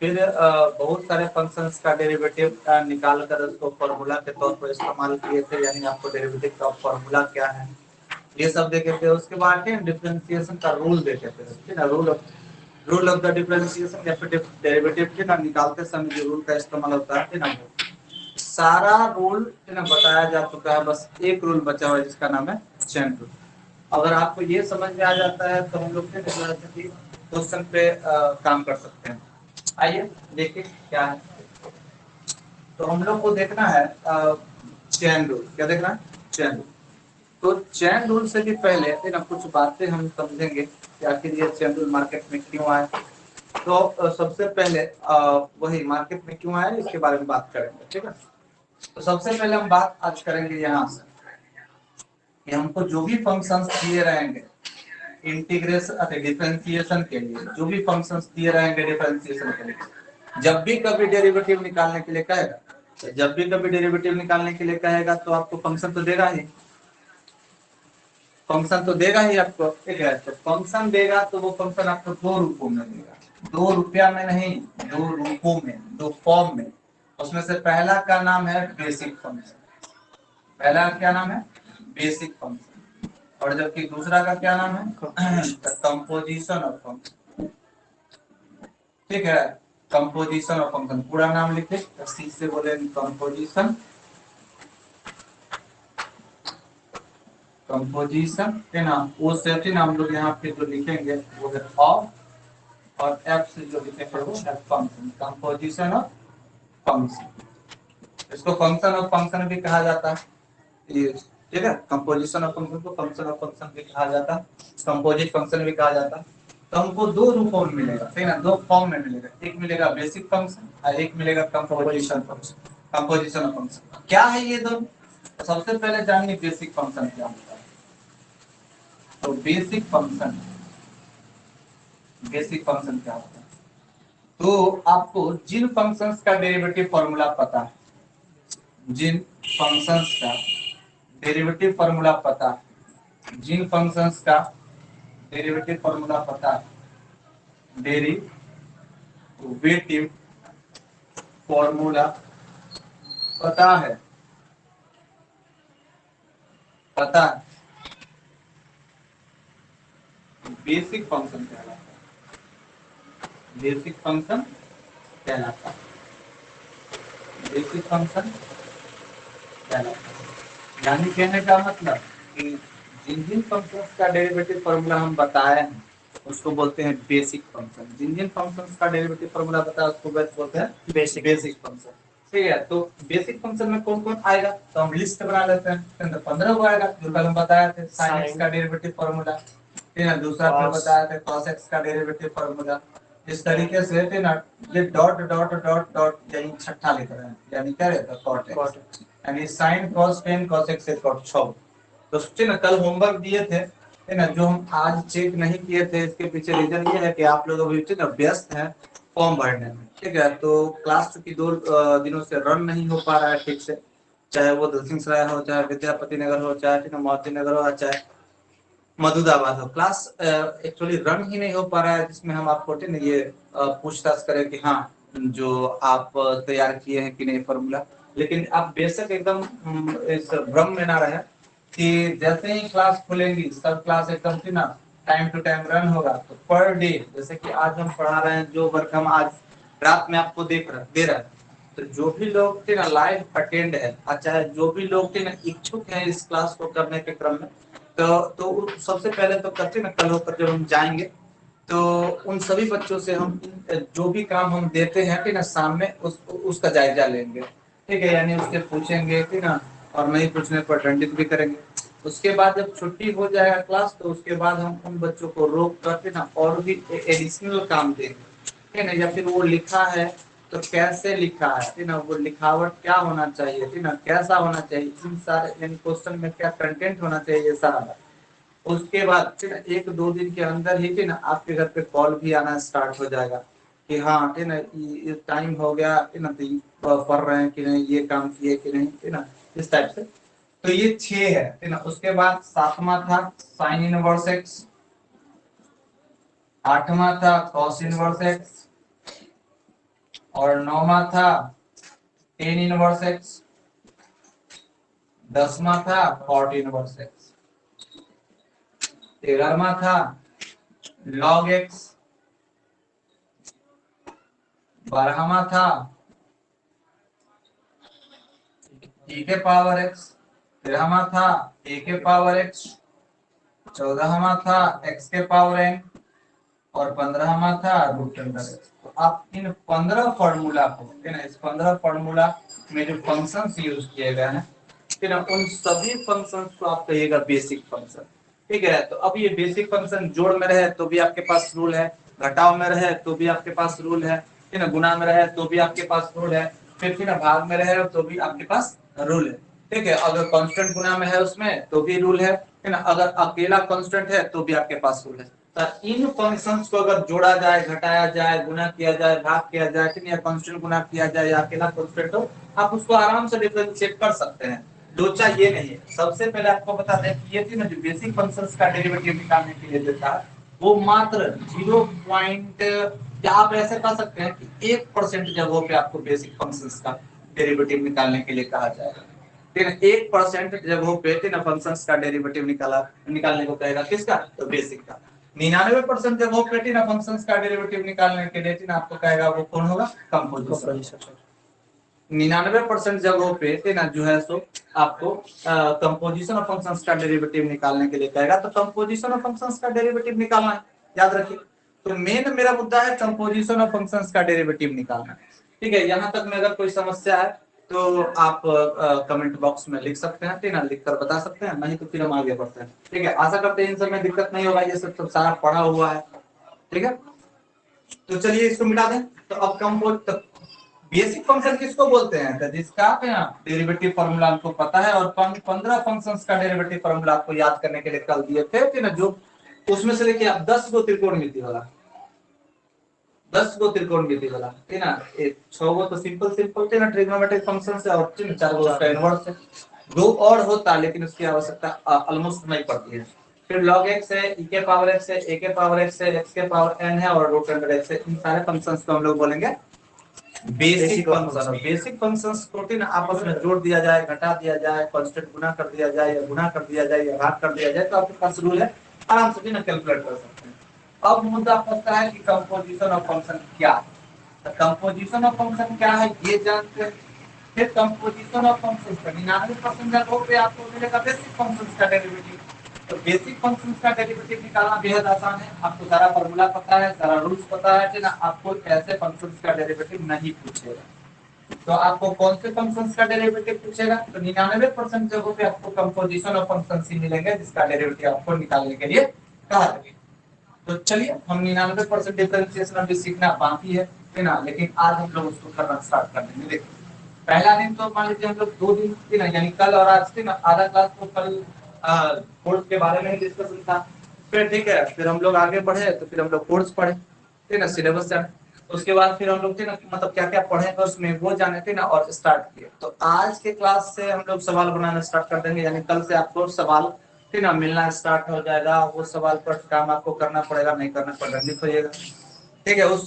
फिर बहुत सारे फंक्शंस का डेरिवेटिव निकाल कर उसको फॉर्मूला के तौर पर इस्तेमाल किए थे, यानी आपको डेरिवेटिव का फॉर्मूला क्या है ये सब देखे थे। उसके बाद डिफरेंशिएशन का रूल देखे थे, ठीक है, रूल ऑफ द डिफरेंशिएशन या फिर डेरिवेटिव के ना निकालते समय जो रूल का इस्तेमाल होता है ना, सारा रूल ना बताया जा चुका है, बस एक रूल बचा हुआ है जिसका नाम है चेन रूल। अगर आपको ये समझ में आ जाता है तो हम लोग क्वेश्चन पे काम कर सकते हैं। आइए देखिए क्या है। तो हम लोग को देखना है चेन रूल। क्या देखना है? Chain rule. तो चेन रूल से भी पहले ना कुछ बातें हम समझेंगे कि आखिर ये चेन रूल मार्केट में क्यों आया। तो सबसे पहले वही मार्केट में क्यों आया इसके बारे में बात करेंगे, ठीक है। तो सबसे पहले हम बात आज करेंगे यहाँ से कि हमको जो भी फंक्शंस दिए रहेंगे इंटीग्रेशन डिफरेंशिएशन के लिए, जो भी फंक्शंस दिए रहेंगे डिफरेंशिएशन के लिए, जब भी कभी डेरिवेटिव निकालने के लिए कहेगा, तो जब भी कभी डेरिवेटिव निकालने के लिए कहेगा तो आपको फंक्शन तो देगा ही, फंक्शन तो देगा ही आपको, ठीक है। तो फंक्शन देगा तो वो फंक्शन आपको दो रूपों में देगा, 2 रुपया में नहीं, 2 रूपों में, 2 फॉर्म में। उसमें से पहला का नाम है बेसिक फंक्शन, पहला क्या नाम है? Basic function. और जबकि दूसरा का क्या नाम है? कंपोजिशन ऑफ फंक्शन, ठीक है। कंपोजिशन ऑफ फंक्शन पूरा नाम लिखे, सी से बोले कंपोजिशन, कंपोजिशन है ना। वो सेट ना हम लोग यहाँ पे जो लिखेंगे वो है ऑफ, और एफ से जो लिखेंगे वो है फंक्शन, कंपोजिशन ऑफ फंक्शन। इसको फंक्शन ऑफ फंक्शन भी कहा जाता है, ये ठीक है। कंपोजिशन ऑफ फंक्शन को फंक्शन ऑफ फंक्शन भी कहा जाता है, कंपोजिट फंक्शन भी कहा जाता है। तो हमको दो रूपों में मिलेगा, ठीक है ना, 2 फॉर्म में मिलेगा। एक मिलेगा बेसिक फंक्शन और एक मिलेगा composition function, composition of function. क्या है ये दोनों? तो सबसे पहले जानिए बेसिक फंक्शन क्या होता है। तो बेसिक फंक्शन, बेसिक फंक्शन क्या होता है? तो आपको जिन फंक्शंस का डेरिवेटिव फॉर्मूला पता है, जिन फंक्शंस का डेरिवेटिव फॉर्मूला पता है, जिन फंक्शंस का डेरिवेटिव फॉर्मूला पता है, डेरिवेटिव फॉर्मूला पता है, पता है, बेसिक फंक्शन कहलाता है, बेसिक फंक्शन कहलाता है, बेसिक फंक्शन कहलाता है। यानी कहने का मतलब कि जिन जिन फंक्शंस का डेरिवेटिव फॉर्मूला हम बताए हैं उसको बोलते हैं बेसिक फंक्शन। जिन जिन फंक्शंस का डेरिवेटिव फॉर्मूला बताया उसको बोलते हैं बेसिक फंक्शन, ठीक है। तो बेसिक फंक्शन में कौन कौन आएगा तो हम लिस्ट बना लेते हैं। 15 को आएगा, जो कल हम बताए थे sin x का डेरिवेटिव फॉर्मूला, ठीक है। दूसरा फिर बताया था cos x का डेरिवेटिव फॉर्मूला। इस तरीके से ठीक ना, ये डॉट डॉट डॉट डॉट यानी छठा लिख रहे हैं, यानी क्या रहता है cot x, यानी sin cos tan cos x से cot 6। तो ठीक ना, कल होमवर्क दिए थे, है ना, जो हम आज चेक नहीं किए थे। इसके पीछे रीजन ये है कि आप लोग अभी ठीक ना व्यस्त हैं फॉर्म भरने में, ठीक है। तो क्लास चूंकि 2 दिनों से रन नहीं हो पा रहा है ठीक से, चाहे वो दलसिंह सराय हो, चाहे विद्यापति नगर हो, चाहे ठीक ना मोती नगर हो, चाहे मधुदाबाद हो, क्लास एक्चुअली रन ही नहीं हो पा रहा है जिसमें हम आपको ठीक ना ये पूछताछ करें कि हाँ जो आप तैयार किए हैं कि नहीं फॉर्मूला। लेकिन आप बेशक एकदम इस भ्रम में ना रहे कि जैसे ही क्लास खुलेंगी सब क्लास एकदम थी ना टाइम टू टाइम रन होगा। तो पर डे जैसे कि आज हम पढ़ा रहे हैं, जो वर्क हम आज रात में आपको दे रहे हैं, तो जो भी लोग थे ना लाइव अटेंड है, चाहे जो भी लोग थे ना इच्छुक है इस क्लास को करने के क्रम में, तो सबसे पहले तो करते ना कल होकर जब हम जाएंगे तो उन सभी बच्चों से हम जो भी काम हम देते हैं कि ना सामने उसका जायजा लेंगे, ठीक है। यानी उससे पूछेंगे कि ना, और नहीं पूछने पर दंडित भी करेंगे। उसके बाद जब छुट्टी हो जाएगा क्लास तो उसके बाद हम उन बच्चों को रोक करके ना और भी एडिशनल काम देंगे, ठीक है ना। या फिर वो लिखा है तो कैसे लिखा है, ठीक ना, वो लिखावट क्या होना चाहिए, ठीक ना, कैसा होना चाहिए, इन सारे यानी क्वेश्चन में क्या कंटेंट होना चाहिए, सारा। उसके बाद फिर 1-2 दिन के अंदर ही ना आपके घर पे कॉल भी आना स्टार्ट हो जाएगा कि हाँ ठीक ना ये टाइम हो गया, ठीक ना, तो पढ़ रहे हैं कि नहीं, ये काम किए कि नहीं, ठीक ना, इस टाइप से। तो ये 6 है, ठीक ना। उसके बाद 7वां था साइन इनवर्स एक्स, 8वां था कॉस इनवर्स एक्स, और 9वां था tan इनवर्स x, 10वां था cot इनवर्स x, 13वां था log x, 12वां था e के पावर x, 13वां था a के पावर x, 14वां था x के पावर n और 15वां था रूट अंडर x। तो आप इन 15 फॉर्मूला को, है ना, इस 15 फॉर्मूला में जो फंक्शंस यूज किए गए हैं, है ना, उन सभी फंक्शंस को आप कहिएगा बेसिक फंक्शन। ठीक है, तो अब ये बेसिक फंक्शन जोड़ में रहे तो भी आपके पास रूल है, घटाव में रहे तो भी आपके पास रूल है ना, गुणा में रहे तो भी आपके पास रूल है, फिर ना भाग में रहे तो भी आपके पास रूल है। ठीक है, अगर कांस्टेंट गुणा में है उसमें तो भी रूल है ना, अगर अकेला कांस्टेंट है तो भी आपके पास रूल है। तो इन फंक्शंस को अगर जोड़ा जाए, घटाया जाए, गुणा किया जाए, भाग किया जाए, ठीक है, कांस्टेंट गुणा किया जाए या अकेला कांस्टेंट हो, आप उसको आराम से डिफरेंशिएट कर सकते हैं। लोचा ये नहीं है। सबसे पहले आपको बता दें कि ये थी ना जो बेसिक फंक्शंस का डेरिवेटिव निकालने के लिए देता है, वो मात्र 0 पॉइंट, या आप ऐसे कह सकते हैं कि 1% जगहों पे आपको बेसिक फंक्शंस का डेरिवेटिव निकालने के लिए कहा जाएगा। ठीक है, 1% जगहों पे ना फंक्शंस का डेरिवेटिव निकालने को कहेगा, किसका? तो बेसिक का। 99% जगहों पे ना फंक्शंस का डेरिवेटिव निकालने के लिए ना आपको कहेगा वो कौन होगा? कंपोजिशन। 99% जगहों पे ना जो है सो आपको कंपोजिशन ऑफ फंक्शंस का डेरिवेटिव निकालने के लिए कहेगा। तो कंपोजिशन ऑफ फंक्शंस का डेरिवेटिव निकालना है, याद रखिए। तो मेन मेरा मुद्दा है कंपोजिशन ऑफ फंक्शंस का डेरिवेटिव निकालना। ठीक है, यहाँ तक में अगर कोई समस्या है तो आप कमेंट बॉक्स में लिख सकते हैं, ठीक है, लिख कर बता सकते हैं, नहीं तो फिर हम आगे बढ़ते हैं। ठीक है, आशा करते हैं इन सब में दिक्कत नहीं होगा, ये सब सारा पढ़ा हुआ है। ठीक है, तो चलिए इसको मिटा दें। तो अब कंपोज बेसिक फंक्शन किसको बोलते हैं? तो जिसका डेरिवेटिव फार्मूला आपको पता है, और 15 फंक्शंस का डेरिवेटिव फार्मूला आपको याद करने के लिए कल दिए थे ना, जो उसमें से देखिए आप 10 गो त्रिकोणमिति वाला, 10 गो त्रिकोणमिति वाला, ठीक है ना, 6 गो तो सिंपल सिंपल थे ना ट्रिग्नोमेट्रिक फंक्शन से, और 4 गो उसका इनवर्स है। 2 और होता लेकिन उसकी आवश्यकता ऑलमोस्ट नहीं पड़ती है। फिर log x है, e के पावर x है, a के पावर x है, x के पावर n है और रूट अंडर x है। इन सारे फंक्शंस को हम लोग बोलेंगे बेसिक फंक्शन। बेसिक फंक्शंस को आपस में जोड़ दिया जाए, घटा दिया जाए, कांस्टेंट गुना कर दिया जाए या गुना कर दिया जाए या भाग कर दिया जाए, तो आपके पास रूल है, आराम से ना कैलकुलेट कर सकते हैं। अब मुद्दा पड़ता है कि कंपोजिशन ऑफ फंक्शन क्या है। तो कंपोजिशन ऑफ फंक्शन क्या है ये जानते हैं। फिर कंपोजिशन ऑफ फंक्शन 99% जगहों पे आपको मिलेगा बेसिक फंक्शंस का डेरिवेटिव। तो बेसिक फंक्शंस का डेरिवेटिव निकालना बेहद आसान है। आपको सारा फार्मूला पता है, सारा रूल्स पता है ना, आपको ऐसे फंक्शंस का डेरिवेटिव नहीं पूछेगा। तो आपको कौन से फंक्शंस का डेरिवेटिव पूछेगा? तो 99% जगहों पे आपको कंपोजिशन ऑफ फंक्शंस ही मिलेंगे जिसका डेरिवेटिव आपको निकालने के लिए कहा जाएगा। तो चलिए हम 99% डिफरेंशिएशन अभी सीखना बाकी है ना, लेकिन आज हम लोग उसको करना स्टार्ट कर देंगे। देखिए पहला दिन तो मान लीजिए हम लोग 2 दिन थी ना, यानी कल और आज थी ना, आधा क्लास तो कल कोर्स के बारे में ही डिस्कशन था। फिर ठीक है, फिर हम लोग आगे बढ़े तो फिर हम लोग कोर्स पढ़े, ठीक ना, सिलेबस जाने। उसके बाद फिर हम लोग थे ना मतलब क्या क्या पढ़े उसमें वो जाने थे ना, और स्टार्ट किए। तो आज के क्लास से हम लोग सवाल बनाना स्टार्ट कर देंगे, यानी कल से आपको सवाल ठीक ना मिलना स्टार्ट हो जाएगा। वो सवाल पर काम आपको करना पड़ेगा, नहीं करना पड़ेगा लिखिएगा। ठीक है, उस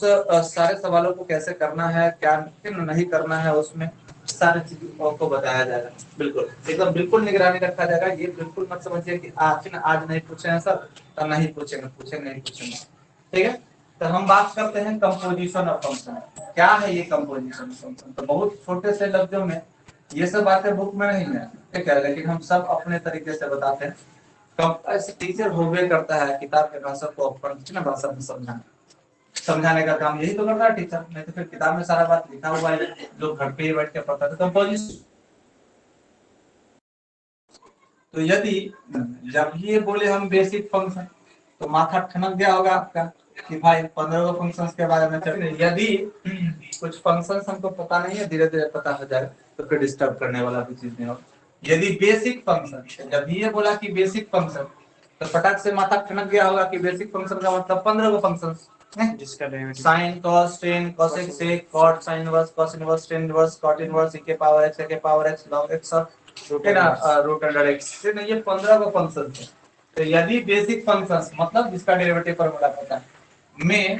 सारे सवालों को कैसे करना है, क्या नहीं करना है, उसमें सारी चीजों को बताया जाएगा। बिल्कुल एकदम बिल्कुल निगरानी रखा जाएगा। ये बिल्कुल मत समझिए कि आज नहीं पूछे हैं सर तो नहीं पूछेंगे, नहीं पूछेंगे। ठीक है, तो हम बात करते हैं कंपोजिशन ऑफ फंक्शन। क्या है ये कंपोजिशन फंक्शन? तो बहुत छोटे से लफ्जों में, ये सब बातें बुक में नहीं है, ठीक है, लेकिन हम सब अपने तरीके से बताते हैं। टीचर होवे करता है किताब के भाषा को अपनी भाषा में समझाने का काम यही तो करता है टीचर। नहीं तो फिर किताब में सारा बात लिखा हुआ है, लोग घर पे ही बैठ के पढ़ता है। कंपोजिशन, तो यदि जब ये बोले हम बेसिक फंक्शन, तो माथा ठनक गया होगा आपका कि भाई 15 फंक्शंस के बारे में चल। यदि कुछ फंक्शंस हमको पता नहीं है, धीरे धीरे पता हो जाएगा, तो फिर डिस्टर्ब करने वाला भी चीज नहीं होगा। यदि बेसिक फंक्शन, जब ये बोला कि बेसिक फंक्शन, तो फटाक से माथा ठनक गया होगा कि बेसिक फंक्शन का मतलब 15 फंक्शंस, जिसका derivative sin cos tan cosec sec cot sin inverse cos inverse tan inverse cot inverse e के पावर x के पावर x log x है ना रूट अंडर x, है ना, ये 15 का फंक्शन है। तो यदि बेसिक फंक्शंस मतलब जिसका डेरिवेटिव फार्मूला पता है में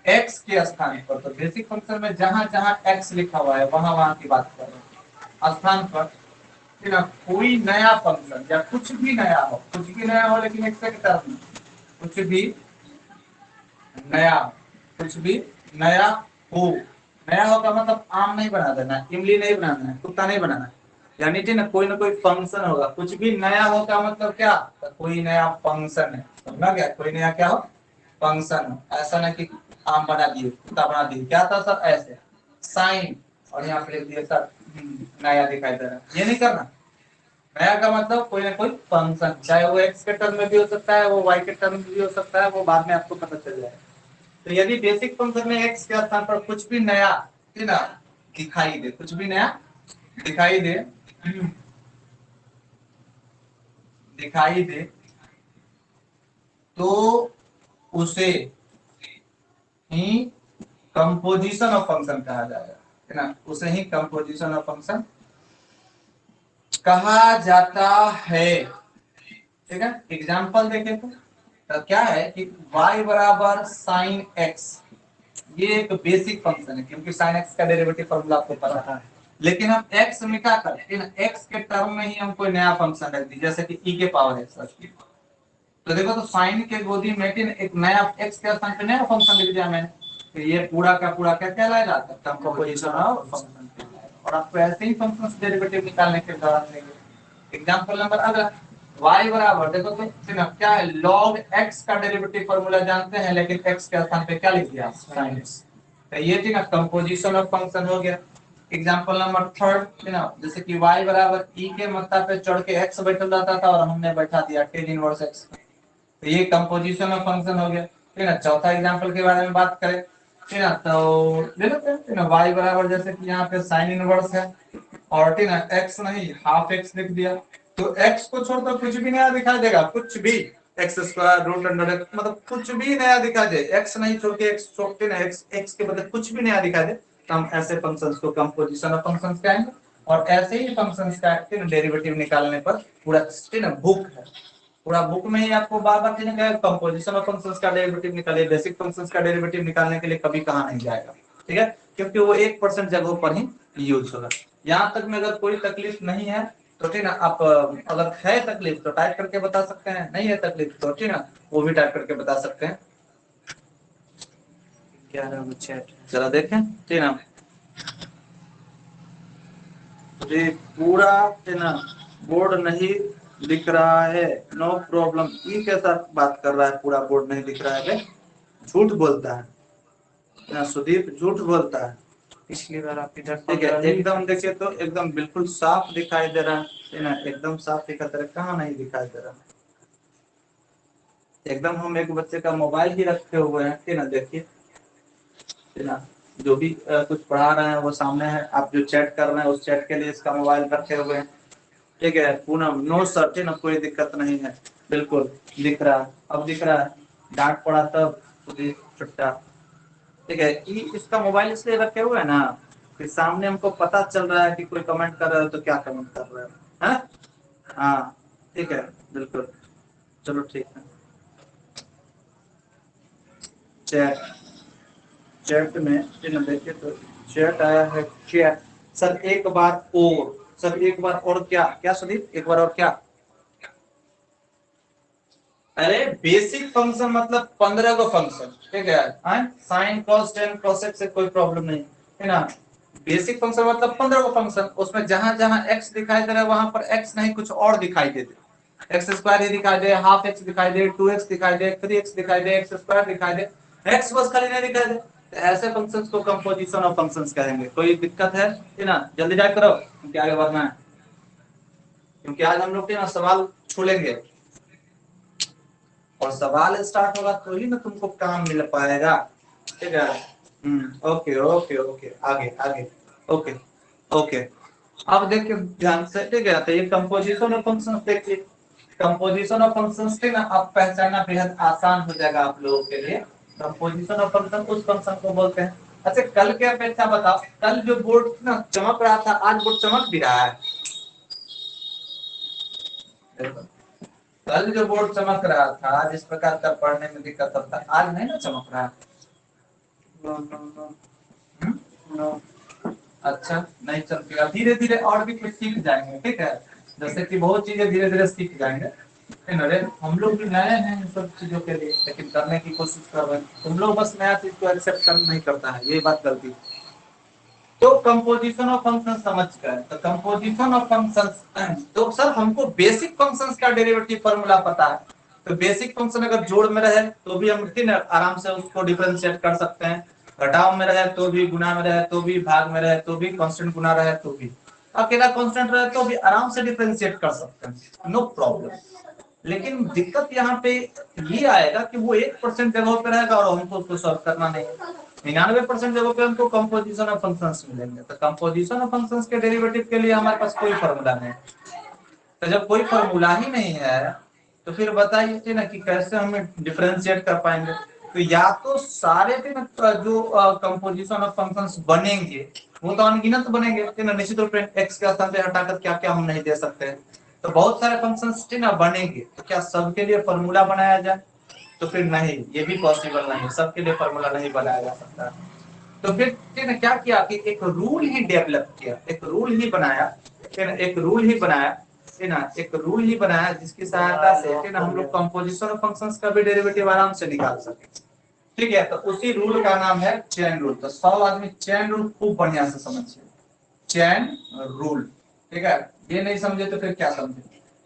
एक्स के स्थान पर, तो बेसिक फंक्शन में जहां जहां एक्स लिखा हुआ है वहां वहां की बात कर रहे हैं। स्थान पर ठीक है, कोई नया फंक्शन या कुछ भी नया हो, कुछ भी नया हो लेकिन एक्स के टर्म में, कुछ भी नया, कुछ भी नया हो, नया होगा मतलब आम नहीं बना देना, इमली नहीं बनाना है, कुत्ता नहीं बनाना है, यानी कि ना कोई फंक्शन होगा, कुछ भी नया होगा मतलब क्या, तो कोई नया फंक्शन है, समझा गया, कोई नया क्या हो, फंक्शन हो। ऐसा ना कि आम बना दिए, कुत्ता बना दिए, क्या था सर, ऐसे साइन और यहाँ पे लिख दिया सर नया दिखाई दे रहा है, ये नहीं करना। नया का मतलब कोई ना कोई फंक्शन, चाहे वो एक्स के टर्म में भी हो सकता है, वो वाई के टर्म में भी हो सकता है, वो बाद में आपको पता चल जाएगा। तो यदि बेसिक फंक्शन में एक्स के स्थान पर कुछ भी नया है ना दिखाई दे, कुछ भी नया दिखाई दे, दिखाई दे, तो उसे ही कंपोजिशन ऑफ फंक्शन कहा जाएगा, है ना, उसे ही कंपोजिशन ऑफ फंक्शन कहा जाता है। ठीक है, एग्जांपल देखें तो क्या है कि y बराबर साइन एक्स, ये एक बेसिक फंक्शन है क्योंकि साइन एक्स का डेरिवेटिव फॉर्मूला आपको पता है, लेकिन हम x मिटा कर इन x के टर्म में ही हम कोई नया फंक्शन रख दी, जैसे कि e के पावर x, तो देखो तो साइन के गोदी में एक नया x के स्थान पे नया फंक्शन लिख दिया मैंने, तो ये पूरा का पूरा क्या कहलाएगा, कंपोजिशन ऑफ फंक्शन कहलाएगा। और आपको ऐसे ही फंक्शन डेरिवेटिव निकालने के दौरान देंगे। एग्जांपल नंबर अगला, y बराबर देखो तो क्या है, log x का डेरिवेटिव फॉर्मूला जानते हैं, लेकिन x के स्थान पे क्या लिख दिया, sin x, तो ये थी ना कंपोजिशन ऑफ फंक्शन हो गया। एग्जांपल नंबर थर्ड ना, जैसे कि y बराबर e के मात्रा पे चढ़ के x बैठा रहता था और हमने बैठा दिया tan इनवर्स x, तो ये कंपोजिशन ऑफ फंक्शन हो गया। ठीक है, चौथा एग्जांपल के बारे में बात करें, ठीक है, तो ले लेते हैं ना, y बराबर जैसे कि यहाँ पे sin इनवर्स है और ठीक है x नहीं हाफ x लिख दिया, तो x को छोड़कर कुछ भी नया दिखाई देगा, कुछ भी x square root under x, मतलब कुछ भी नया दिखा दे, x नहीं छोड़ के x छोड़ते ना, x के बदले कुछ भी नया दिखा दे, तो हम ऐसे फंक्शंस को कंपोजिशन ऑफ फंक्शंस कहेंगे। और ऐसे ही फंक्शंस का डेरिवेटिव निकालने पर पूरा बुक है, पूरा बुक में ही आपको बार बार कहने का कंपोजिशन ऑफ फंक्शंस का डेरिवेटिव निकालिए, बेसिक फंक्शंस का डेरिवेटिव निकालने के लिए कभी कहा नहीं जाएगा। ठीक है, क्योंकि वो 1% जगहों पर ही यूज होगा। यहाँ तक में अगर कोई तकलीफ नहीं है तो ठीक ना, आप अगर है तकलीफ तो टाइप करके बता सकते हैं, नहीं है तकलीफ तो ठीक ना वो भी टाइप करके बता सकते हैं। चलो देखें, ठीक ना, ये पूरा है ना बोर्ड नहीं दिख रहा है, नो प्रॉब्लम, ई के साथ बात कर रहा है, पूरा बोर्ड नहीं दिख रहा है, झूठ बोलता है ना, सुदीप झूठ बोलता है। पिछली बार आप इधर ठीक है, एकदम देखिए तो एकदम बिल्कुल साफ दिखाई दे रहा है ना, एकदम साफ दिखाई दे रहा है, कहाँ नहीं दिखाई दे रहा, एकदम हम एक बच्चे का मोबाइल ही रखे हुए हैं, ठीक ना, देखिए ना, जो भी कुछ पढ़ा रहे हैं वो सामने है, आप जो चैट कर रहे हैं उस चैट के लिए इसका मोबाइल रखे हुए हैं। ठीक है, पूनम नो सर, ठीक ना, कोई दिक्कत नहीं है, बिल्कुल दिख रहा है, अब दिख रहा है, डांट पड़ा तब छुट्टा। ठीक है, इसका मोबाइल इसलिए रखे हुए है ना कि सामने हमको पता चल रहा है कि कोई कमेंट कर रहा है तो क्या कमेंट कर रहा है, हाँ हाँ ठीक है, बिल्कुल, चलो ठीक है। चैट, चैट में देखिए तो चैट आया है, चैट, सर एक बार और, सर एक बार और क्या, क्या सुदीप एक बार और क्या, अरे बेसिक फंक्शन मतलब 15 को फंक्शन, ठीक है, साइन कॉस टेन कोसेक से कोई प्रॉब्लम नहीं है ना, बेसिक फंक्शन मतलब 15 को फंक्शन, उसमें जहां जहां x दिखाई दे रहा है वहां पर x नहीं कुछ और दिखाई दे दे, एक्स स्क्वायर ही दिखाई दे, हाफ x दिखाई दे, 2x दिखाई दे, 3x दिखाई दे, एक्स स्क्वायर दिखाई दे, x बस खाली नहीं दिखाई दे, तो ऐसे फंक्शंस को कंपोजिशन ऑफ फंक्शंस कहेंगे। कोई दिक्कत है ना, जल्दी टाइप करो क्योंकि आगे बढ़ना है, क्योंकि आज हम लोग ना सवाल छोड़ेंगे और सवाल स्टार्ट होगा तो ही ना तुमको काम मिल पाएगा। ठीक है, ओके ओके ओके, आगे आगे, ओके ओके। अब देखिए ध्यान से, ठीक है, तो ये कंपोजिशन ऑफ फंक्शंस देखिए, कंपोजिशन ऑफ फंक्शंस के ना अब पहचानना बेहद आसान हो जाएगा आप लोगों के लिए। कंपोजिशन ऑफ फंक्शन उस फंक्शन को बोलते हैं। अच्छा कल के अपेक्षा बताओ, कल जो बोर्ड ना चमक रहा था आज बोर्ड चमक भी रहा है, कल जो बोर्ड चमक रहा था जिस प्रकार का पढ़ने में दिक्कत होता आज नहीं ना चमक रहा, अच्छा नहीं चलतेगा, धीरे धीरे और भी कुछ सीख जाएंगे, ठीक है। जैसे कि बहुत चीजें धीरे धीरे सीख जाएंगे। अरे हम लोग भी नए हैं इन सब चीजों के लिए, लेकिन करने की कोशिश कर रहे हैं। तुम लोग बस नया चीज को एक्सेप्ट कर नहीं करता है, ये बात गलती है। तो कंपोजिशन ऑफ फंक्शन समझ गए, तो कंपोजिशन ऑफ फंक्शंस, तो सर हमको बेसिक फंक्शंस का डेरिवेटिव फार्मूला पता है। तो बेसिक फंक्शन अगर जोड़ में रहे तो भी हम आराम से उसको डिफरेंशिएट कर सकते हैं, घटाव में रहे तो भी, गुना में रहे तो भी, भाग में रहे तो भी, कांस्टेंट गुना रहे तो भी, अकेला कांस्टेंट रहे तो भी आराम से डिफरेंशिएट कर सकते हैं, नो प्रॉब्लम। लेकिन दिक्कत यहाँ पे ये आएगा कि वो 1% जगह पे रहेगा और हमको उसको सॉल्व करना नहीं है। 99% जगह पे हमको कंपोजिशन ऑफ फंक्शंस मिलेंगे। तो कंपोजिशन ऑफ फंक्शंस के डेरिवेटिव के लिए हमारे पास कोई फॉर्मूला नहीं। तो जब कोई फॉर्मूला ही नहीं है तो फिर बताइए ना कि कैसे हम डिफरेंशिएट कर पाएंगे। तो या तो सारे जो कंपोजिशन ऑफ फंक्शंस बनेंगे वो तो अनगिनत बनेंगे ना, निश्चित रूप से एक्स के स्थान पे हटाकर क्या क्या हम नहीं दे सकते हैं। तो बहुत सारे फंक्शंस ना बनेंगे, तो क्या सबके लिए फॉर्मूला बनाया जाए? तो फिर नहीं, ये भी पॉसिबल नहीं, सबके लिए फॉर्मूला नहीं बनाया जा सकता। तो फिर क्या किया कि एक रूल ही डेवलप किया, एक रूल ही बनाया, एक रूल ही बनाया, एक रूल ही बनाया जिसकी सहायता से हम लोग कंपोजिशन ऑफ फंक्शंस का भी डेरिवेटिव आराम से निकाल सके। ठीक है, तो उसी रूल का नाम है चेन रूल। तो सब आदमी चेन रूल खूब बढ़िया से समझिए, चेन रूल। ठीक है, ये नहीं समझे तो फिर क्या समझे?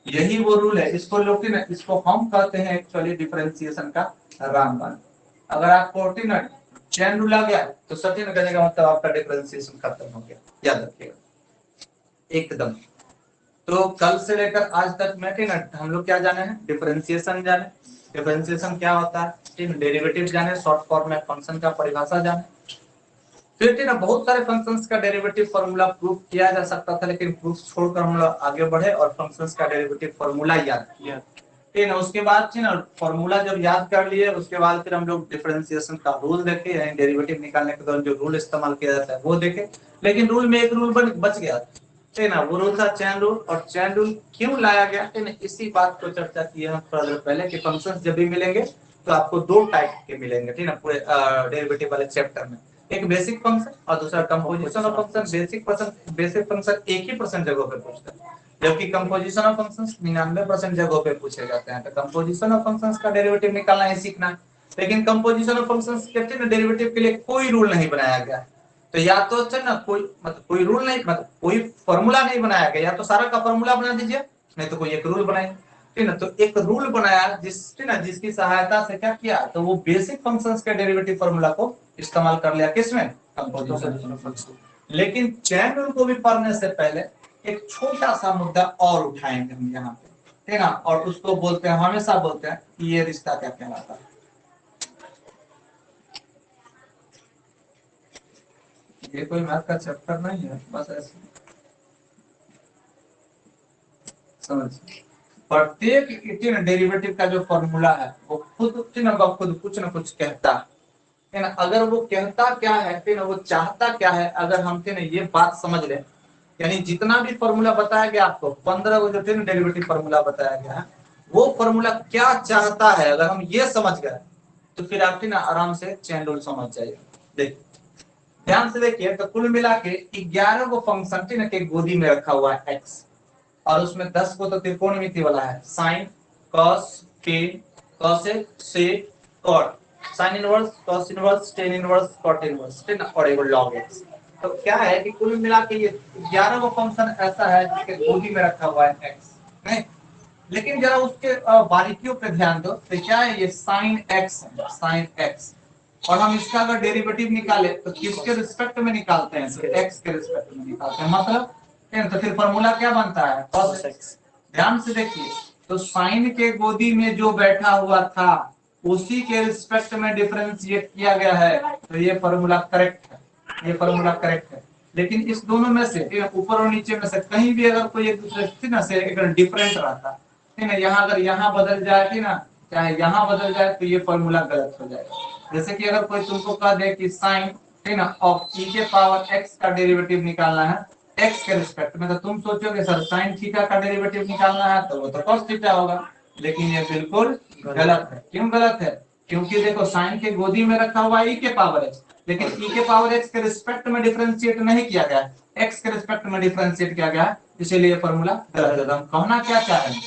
यही वो रूल है, इसको लोग इसको हम कहते हैं एक्चुअली डिफरेंशिएशन का रामबाण। अगर आपको चेन रूल आ गया तो सचिन कहने का मतलब आपका डिफरेंशिएशन खत्म हो गया, याद रखिएगा एकदम। तो कल से लेकर आज तक में हम लोग क्या जाने हैं? डिफरेंशिएशन जाने, डिफरेंशिएशन क्या होता है, डेरिवेटिव जाने, शॉर्ट फॉर्म में फंक्शन का परिभाषा जाने। फिर बहुत सारे फंक्शंस का डेरिवेटिव फार्मूला प्रूफ किया जा सकता था, लेकिन प्रूफ छोड़कर हम लोग आगे बढ़े और फंक्शंस का डेरिवेटिव फार्मूला याद किया। ठीक है, उसके बाद फार्मूला जब याद कर लिए उसके बाद फिर हम लोग डिफरेंशिएशन का रूल देखे, यानी डेरिवेटिव निकालने के दौरान जो रूल इस्तेमाल किया जाता है वो देखे। लेकिन रूल में एक रूल बच गया, ठीक है ना, वो रूल था चेन रूल। और चेन रूल क्यों लाया गया, ठीक है, इसी बात को चर्चा की हम थोड़ा देर पहले कि फंक्शंस जब भी मिलेंगे तो आपको दो टाइप के मिलेंगे, ठीक है ना, पूरे डेरिवेटिव वाले चैप्टर में। एक बेसिक फंक्शन और दूसरा composition of function. Basic function एक ही परसेंट जगह पे पूछता है, जबकि कंपोजिशन ऑफ फंक्शंस 99% जगहों पे पूछे जाते हैं। तो कंपोजिशन ऑफ फंक्शंस का डेरिवेटिव निकालना ही सीखना है। लेकिन कंपोजिशन ऑफ फंक्शंस के डेरिवेटिव के लिए कोई रूल नहीं बनाया गया। तो या तो ना कोई मतलब कोई रूल नहीं, मतलब कोई फॉर्मूला नहीं बनाया गया, या तो सारा का फॉर्मूला बना दीजिए, नहीं तो कोई एक रूल बनाए, ठीक है ना। तो एक रूल बनाया जिसकी सहायता से क्या किया, तो वो बेसिक फंक्शंस के डेरिवेटिव फॉर्मूला को इस्तेमाल कर लिया, किसमें? Composition of function. लेकिन चेन रूल को भी पढ़ने से पहले एक छोटा सा मुद्दा और उठाएंगे हम यहाँ पे, ठीक है ना, और उसको बोलते हैं, हमेशा बोलते हैं कि ये रिश्ता क्या कहलाता है। ये कोई मैथ का चैप्टर नहीं है, बस ऐसे समझ। प्रत्येक डेरिवेटिव का जो फॉर्मूला है वो खुद कुछ ना कुछ कहता है ना। अगर वो कहता क्या है, फिर वो चाहता क्या है, अगर हम ये बात समझ लें, यानी जितना भी फॉर्मूला बताया गया आपको, 15 को जो डेरिवेटिव फॉर्मूला बताया गया है, वो फॉर्मूला क्या चाहता है, अगर हम ये समझ गए तो फिर आप ना आराम से चेन रूल समझ जाइए। देखिए ध्यान से देखिए, तो कुल मिला के 11 को फंक्शन के गोदी में रखा हुआ है एक्स, और उसमें 10 को तो त्रिकोणमिति वाला है, sine, cos, tan, cosec, sec, cot, sine inverse, cos inverse, tan inverse, cot inverse, ठीक है, और एक लॉग एक्स। तो क्या है कि कुल मिला के ये 11 को फंक्शन ऐसा है जिसके गोदी में रखा हुआ है एक्स, नहीं। लेकिन जरा उसके बारीकियों पे ध्यान दो, तो क्या है ये साइन एक्स, साइन एक्स, और हम इसका अगर डेरिवेटिव निकाले तो किसके रिस्पेक्ट में निकालते हैं? तो एक्स के रिस्पेक्ट में निकालते हैं, मतलब तो फिर फॉर्मूला क्या बनता है? cos x। ध्यान से देखिए, तो साइन के गोदी में जो बैठा हुआ था उसी के रिस्पेक्ट में डिफरेंशिएट किया गया है, तो ये फॉर्मूला करेक्ट है, ये फॉर्मूला करेक्ट है। लेकिन इस दोनों में से ऊपर और नीचे में से कहीं भी अगर कोई एक दूसरे से अगर डिफरेंट रहता है ना, यहाँ अगर यहाँ बदल जाए थी ना, चाहे यहाँ बदल जाए, तो ये फॉर्मूला गलत हो जाएगा। जैसे कि अगर कोई तुमको कह दे कि साइन, ठीक ना, ऑफ e के पावर x का डेरिवेटिव निकालना है x के रिस्पेक्ट में, तो तुम सोचोगे सर साइन थीटा का डेरिवेटिव निकालना है तो वो तो cos थीटा होगा, लेकिन ये बिल्कुल गलत है। क्यों गलत है? क्योंकि देखो साइन के गोदी में रखा हुआ e के पावर x, लेकिन e के पावर x के रिस्पेक्ट में डिफरेंशिएट नहीं किया गया, x के रिस्पेक्ट में डिफरेंशिएट किया गया, इसीलिए फॉर्मूला गलत है। हम कहना क्या चाह रहे हैं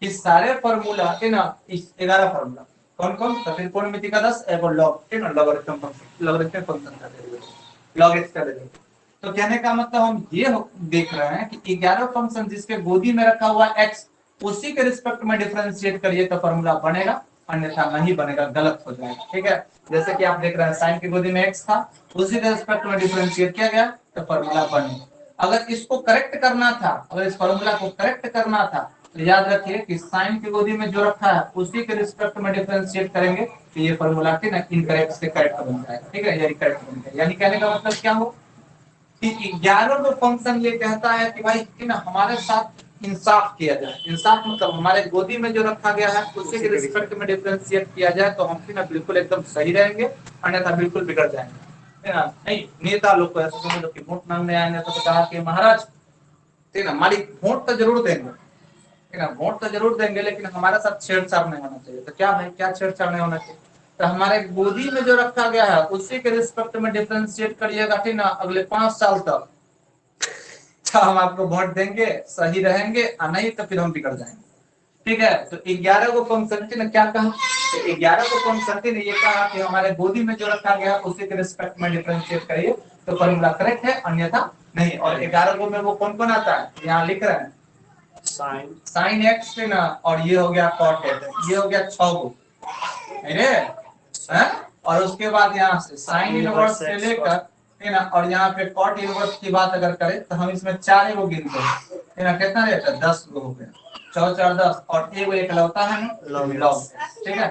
कि सारे फॉर्मूला है ना, इस 11 फॉर्मूला कौन कौन, त्रिकोणमिति का 10 एवं लॉग है ना, लॉगरिथम फंक्शन, लॉगरिथमिक फंक्शन का डेरिवेटिव, लॉग x का डेरिवेटिव। तो कहने का मतलब हम ये देख रहे हैं कि 11 फंक्शन जिसके गोदी में रखा हुआ x उसी के रिस्पेक्ट में डिफरेंशिएट करिए तो फॉर्मूला बनेगा, अन्यथा नहीं बनेगा, गलत हो जाएगा। ठीक है, जैसे कि आप देख रहे हैं साइन की गोदी में x था, उसी के रिस्पेक्ट में डिफरेंशिएट किया गया तो फॉर्मूला बनेगा। अगर इसको करेक्ट करना था, अगर इस फॉर्मूला को करेक्ट करना था तो याद रखिए कि साइन की गोदी में जो रखा है उसी के रिस्पेक्ट में डिफरेंशिएट करेंगे तो ये फॉर्मूला के ना इनकरेक्ट से करेक्ट बन जाएगा। ठीक है, यानी करेक्ट बन जाएगा। यानी कहने का मतलब क्या हो कि 11 जो फंक्शन ये कहता है कि भाई कि ना हमारे साथ इंसाफ किया जाए, इंसाफ मतलब हमारे गोदी में जो रखा गया है उसी के रिस्पेक्ट में डिफरेंशिएट किया जाए तो हम ना बिल्कुल एकदम सही रहेंगे, अन्यथा बिल्कुल बिगड़ जाएंगे, है ना। नहीं, नेता लोग को ऐसे समझो कि वोट मांगने आएंगे तो कहा कि महाराज है ना हमारी वोट तो जरूर देंगे, है ना, वोट तो जरूर देंगे लेकिन हमारे साथ छेड़छाड़ नहीं होना चाहिए। तो क्या भाई, क्या छेड़छाड़ नहीं होना चाहिए? तो हमारे गोदी में जो रखा गया है उसी के रिस्पेक्ट में डिफरेंशिएट करिएगा, ठीक ना, अगले 5 साल तक तो हम आपको वोट देंगे, सही रहेंगे, और नहीं तो फिर हम बिगड़ जाएंगे। ठीक है, तो 11 को फंक्शन ने क्या कहा, तो 11 को फंक्शन ने ये कहा कि हमारे गोदी में जो रखा गया उसी के रिस्पेक्ट में डिफरेंशिएट करिए तो फॉर्मूला करेक्ट है, अन्यथा नहीं। और 11 को में वो कौन कौन आता है, यहाँ लिख रहे हैं साइन एक्स पे ना, और ये हो गया कॉट एक्स, ये हो गया 6 गो, अरे हैं? और उसके बाद यहाँ से साइन इनवर्स से लेकर है ना, और यहाँ पे कॉट इनवर्स की बात अगर करें तो हम इसमें 4 गो गिनते हैं, है ना, कितना रहता है 10 गो हो गया, 4 4 10, और एगो एकलौता है ना लॉग। ठीक है,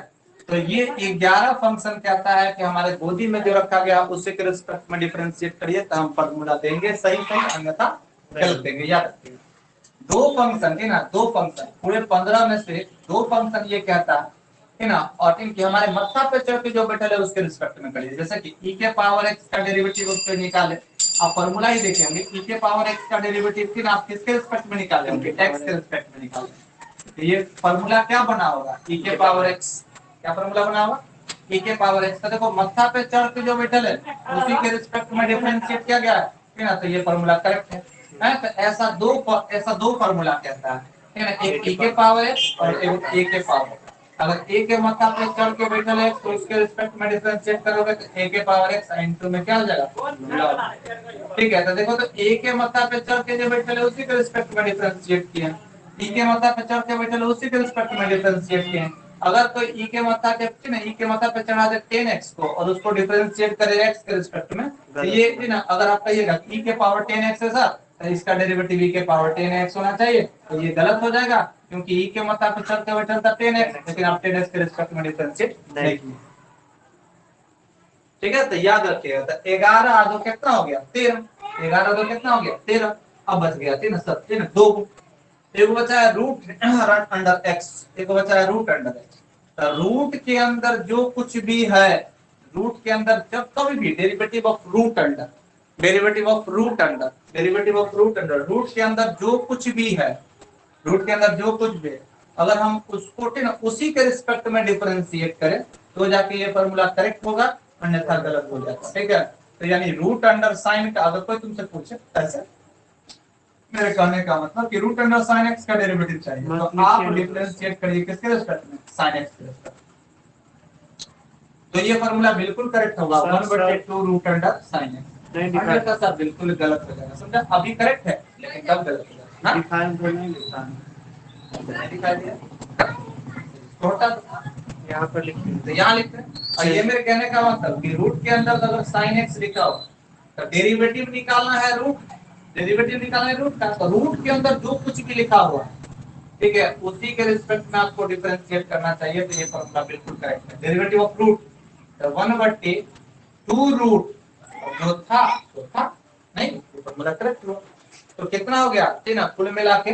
तो ये 11 फंक्शन कहता है कि हमारे गोदी में जो रखा गया उसी के रिस्पेक्ट में डिफरेंशिएट करिए तो हम फॉर्मूला देंगे सही सही, अन्यथा गलत देंगे। याद रखिए, दो फंक्शन है ना, दो फंक्शन पूरे 15 में से दो फंक्शन ये कहता है ना, और इनके हमारे मत्था पे चढ़ के जो बैठल है उसके रिस्पेक्ट में करिए। जैसे कि e के पावर x का डेरिवेटिव उस पे निकाले, आप फॉर्मूला ही देखेंगे e के पावर x का डेरिवेटिव फिर आप किसके रिस्पेक्ट में निकालेंगे, x के रिस्पेक्ट में निकालेंगे। तो ये फॉर्मूला क्या बना होगा, e के पावर x, क्या फॉर्मूला बना होगा e के पावर x। तो देखो मत्था पे चढ़ के जो बैठल है उसी के रिस्पेक्ट में डिफरेंशिएट किया गया है ना, तो ये फॉर्मूला करेक्ट है। तो ऐसा दो फार्मूला कहता है ना, एक e के पावर x और एक a के पावर। अगर a के मात्रा पे चढ़ के बैठल है तो उसके रिस्पेक्ट में डिफरेंशिएट करोगे तो a के पावर x इनटू में क्या हो जाएगा। ठीक है, तो देखो तो a के मात्रा पे चढ़ के जो बैठल है उसी के रिस्पेक्ट में डिफरेंशिएट किया, e के मात्रा पे चढ़ के बैठल है उसी के रिस्पेक्ट में डिफरेंशिएट किया। अगर कोई e के मात्रा के ना e के मात्रा पे चढ़ा दे 10x को और उसको डिफरेंशिएट करे x के रिस्पेक्ट में, तो ये ना अगर आप कहिएगा e के पावर 10x है सर तो इसका डेरिवेटिव e के पावर 10x होना चाहिए, तो ये गलत हो जाएगा क्योंकि e के मात्रा पे चढ़ते हुए चलता 10x, लेकिन आप 10x के रिस्पेक्ट में डिफरेंशिएट नहीं किए। ठीक है, तो याद रखिएगा, तो 11 आ दो कितना हो गया 13, 11 दो कितना हो गया 13, अब बच गया 3 7 3 2, एक बचा है रूट अंडर एक्स, एक बचा है रूट अंडर एक्स। तो रूट के अंदर जो कुछ भी है, रूट के अंदर जब कभी भी derivative of root under, derivative of root under, derivative of root under, root के अंदर जो कुछ भी है, रूट के अंदर जो कुछ भी है, अगर हम उसको उसी के रिस्पेक्ट में डिफरेंशिएट करें तो जाके ये फॉर्मूला करेक्ट होगा, अन्यथा गलत हो जाता है। ठीक है, तो यानी रूट अंडर साइन का अगर कोई तुमसे पूछे ऐसे, मेरे कहने का मतलब कि रूट अंडर साइन एक्स का डेरिवेटिव चाहिए तो आप डिफरेंशिएट करिए किसके रिस्पेक्ट में, साइन एक्स के रिस्पेक्ट। तो ये फार्मूला बिल्कुल करेक्ट होगा 1/2 रूट अंडर साइन एक्स। अन्यथा सर बिल्कुल गलत हो जाएगा, समझा। अभी करेक्ट है लेकिन कब गलत हो जाएगा, दिखाई दिया छोटा यहाँ पर लिखते हैं, तो यहाँ लिखते हैं। और ये मेरे कहने का मतलब कि रूट के अंदर अगर साइन एक्स लिखा हो तो डेरिवेटिव निकालना है रूट, डेरिवेटिव निकालना है रूट का, तो रूट के अंदर जो कुछ भी लिखा हुआ है ठीक है उसी के रिस्पेक्ट में आपको डिफरेंशिएट करना चाहिए, तो ये फॉर्मूला बिल्कुल करेक्ट है। डेरिवेटिव ऑफ रूट 1/2 रूट जो था वो था, नहीं फॉर्मूला करेक्ट हुआ। तो कितना हो गया तीन, कुल मिला के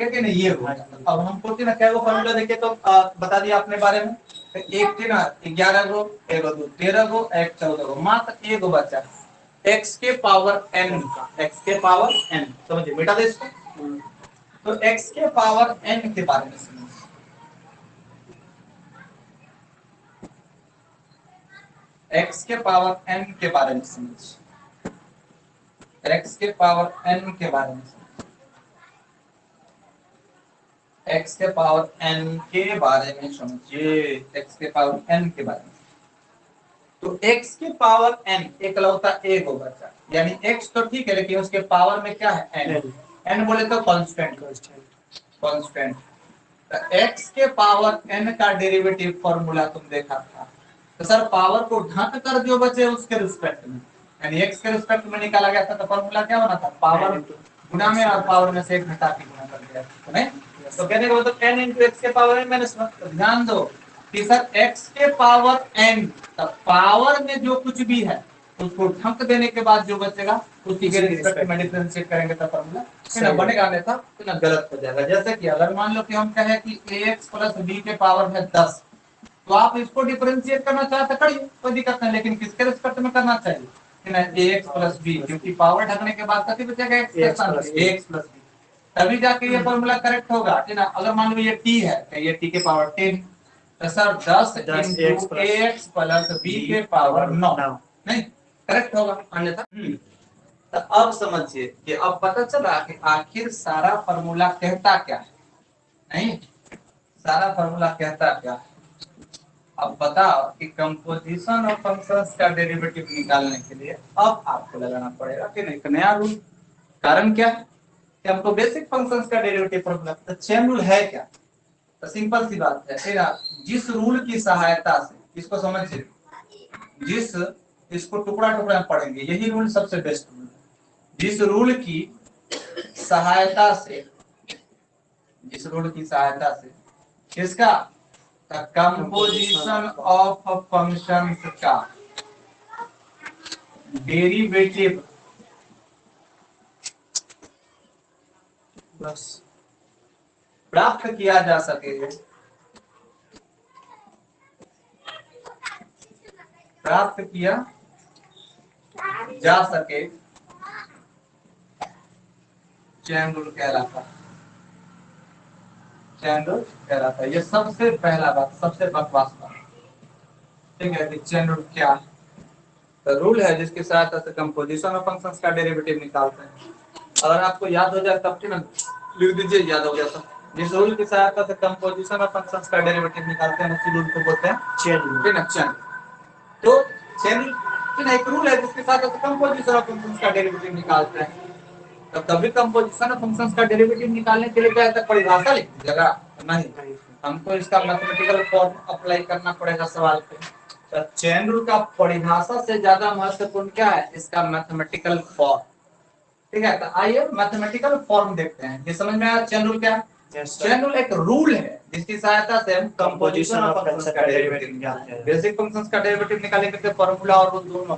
कि नहीं ये हुआ। अब हमको तीन क्या वो फॉर्मूला देखे तो बता दिया अपने बारे में, तो एक तीन 11 गो, एक दो 13 गो, एक 14 गो, मात्र एक बचा x के पावर n का, x के पावर n, समझिए बेटा दे इसको। तो x के पावर n के बारे में समझिए। x के पावर n के बारे में समझ, x के पावर n के बारे में समझ, x के पावर n के बारे में समझिए, x के पावर n के बारे में। तो x के पावर n एकलौता एक बचा, यानी x तो ठीक है लेकिन उसके पावर में क्या है n, n बोले तो कांस्टेंट, कांस्टेंट। तो x के पावर n का डेरिवेटिव फॉर्मूला तुम देखा था, तो सर पावर को ढक कर जो बचे उसके रिस्पेक्ट में, यानी x के रिस्पेक्ट में निकाला गया था, तो फॉर्मूला क्या बना था, पावर गुना में और पावर में से एक घटा के गुना कर दिया, तो नहीं, तो कहने का मतलब n into x के पावर n माइनस 1। तो ध्यान दो कि सर x के पावर n, तब पावर में जो कुछ भी है उसको ढक देने के बाद जो बचेगा उसकी के रिस्पेक्ट में डिफरेंशिएट करेंगे तो फॉर्मूला है ना बनेगा, अन्यथा तो ना गलत हो जाएगा। जैसे कि अगर मान लो कि हम कहें कि ax प्लस b के पावर है 10, तो आप इसको डिफरेंशिएट करना चाहते करिए, कोई दिक्कत नहीं, लेकिन किसके रिस्पेक्ट में करना चाहिए कि ना ax प्लस b, क्योंकि पावर ढकने के बाद कति बचेगा x प्लस b, तभी जाके ये फॉर्मूला करेक्ट होगा, है ना। अगर मान लो ये t है तो ये t के पावर 10, तो sir 10 into ax plus b के पावर 9 नहीं करेक्ट होगा, अन्यथा तो अब समझिए कि अब पता चला कि आखिर सारा फॉर्मूला कहता क्या है, नहीं सारा फॉर्मूला कहता क्या है। अब बताओ कि कंपोजिशन ऑफ फंक्शंस का डेरिवेटिव निकालने के लिए अब आपको लगाना पड़ेगा कि एक नया रूल। कारण क्या है कि हमको बेसिक फंक्शंस का डेरिवेटिव फॉर्मूला, तो चेन रूल है क्या, तो सिंपल सी बात है, फिर जिस रूल की सहायता से, इसको समझिए, जिस इसको टुकड़ा टुकड़ा पढ़ेंगे, यही रूल सबसे बेस्ट रूल है। जिस रूल की सहायता से, जिस रूल की सहायता से किसका, कंपोजिशन ऑफ फंक्शंस का डेरिवेटिव बस प्राप्त किया जा सके, प्राप्त किया जा सके, चेन रूल कहलाता है, चेन रूल कहलाता है। ये सबसे पहला बात, सबसे बकवास बात, ठीक है कि चेन रूल क्या है, तो रूल है जिसकी सहायता से कंपोजिशन ऑफ फंक्शंस का डेरिवेटिव निकालते हैं। अगर आपको याद हो जाए तब ना लिख दीजिए, याद हो गया तो, जिस रूल की सहायता से कंपोजिशन ऑफ फंक्शंस का डेरिवेटिव निकालते हैं उसी रूल को बोलते हैं चेन रूल, ठीक है चेन। तो चेन रूल एक रूल है जिसके साथ कंपोजिशन ऑफ फंक्शंस का डेरिवेटिव निकालते हैं। तो कभी कंपोजिशन ऑफ फंक्शंस का डेरिवेटिव निकालने के लिए क्या है, परिभाषा लिख दीजिएगा, नहीं हमको इसका मैथमेटिकल फॉर्म अप्लाई करना पड़ेगा सवाल पे। तो चेन रूल का परिभाषा से ज्यादा महत्वपूर्ण क्या है, इसका मैथमेटिकल फॉर्म, ठीक है। तो आइए मैथमेटिकल फॉर्म देखते हैं, ये समझ में आया चेन रूल क्या है। चेन रूल एक रूल है जिसकी सहायता से हम कंपोजिशन ऑफ फंक्शंस का डेरिवेटिव निकालते हैं। बेसिक फंक्शंस का डेरिवेटिव निकालने के लिए फार्मूला और रूल दोनों